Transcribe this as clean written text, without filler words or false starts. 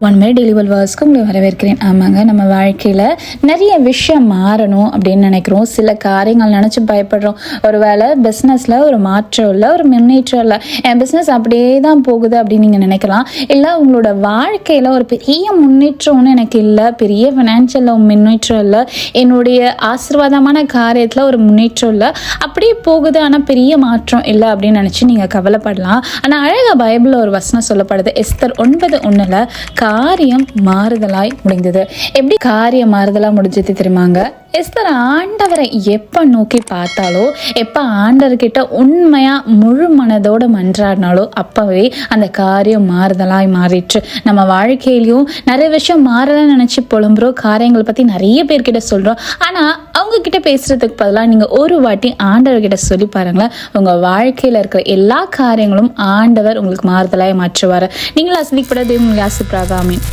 ஒன்மே daily வேர்ல்ட்ஸ்க்கு உங்களை வரவேற்கிறேன். ஆமாங்க, நம்ம வாழ்க்கையில் நிறைய விஷயம் மாறணும் அப்படின்னு நினைக்கிறோம். சில காரியங்கள் நினச்சி பயப்படுறோம். ஒரு வேளை பிஸ்னஸில் ஒரு மாற்றம் இல்லை, ஒரு முன்னேற்றம் இல்லை, என் பிஸ்னஸ் அப்படியே தான் போகுது அப்படின்னு நீங்கள் நினைக்கலாம். இல்லை, உங்களோட வாழ்க்கையில் ஒரு பெரிய முன்னேற்றம்னு எனக்கு இல்லை, பெரிய ஃபினான்ஷியலில் முன்னேற்றம் இல்லை, என்னுடைய ஆசீர்வாதமான காரியத்தில் ஒரு முன்னேற்றம் இல்லை, அப்படியே போகுது ஆனால் பெரிய மாற்றம் இல்லை அப்படின்னு நினச்சி நீங்கள் கவலைப்படலாம். ஆனால் அழகாக பைபிளில் ஒரு வசனம் சொல்லப்படுது. எஸ்தர் 9:1 காரியம் மாறுதலாய் முடிந்தது. எப்படி காரியம் மாறுதலா முடிஞ்சது தெரியுமாங்க? எஸ்தர் ஆண்டவரை எப்போ நோக்கி பார்த்தாலோ, எப்போ ஆண்டவர்கிட்ட உண்மையாக முழு மனதோடு மன்றாடினாலோ அப்போவே அந்த காரியம் மாறுதலாய் மாறிடுச்சு. நம்ம வாழ்க்கையிலையும் நிறைய விஷயம் மாறலாம்னு நினச்சி புலம்புறோம், காரியங்களை பற்றி நிறைய பேர்கிட்ட சொல்கிறோம். ஆனால் அவங்கக்கிட்ட பேசுகிறதுக்கு பதிலாக நீங்கள் ஒரு வாட்டி ஆண்டவர்கிட்ட சொல்லி பாருங்களேன், உங்கள் வாழ்க்கையில் இருக்கிற எல்லா காரியங்களும் ஆண்டவர் உங்களுக்கு மாறுதலாய் மாற்றுவார். நீங்களும் ஆசிரியப்பட தேவன் ஆசிர்வதிப்பாராக. ஆமென்.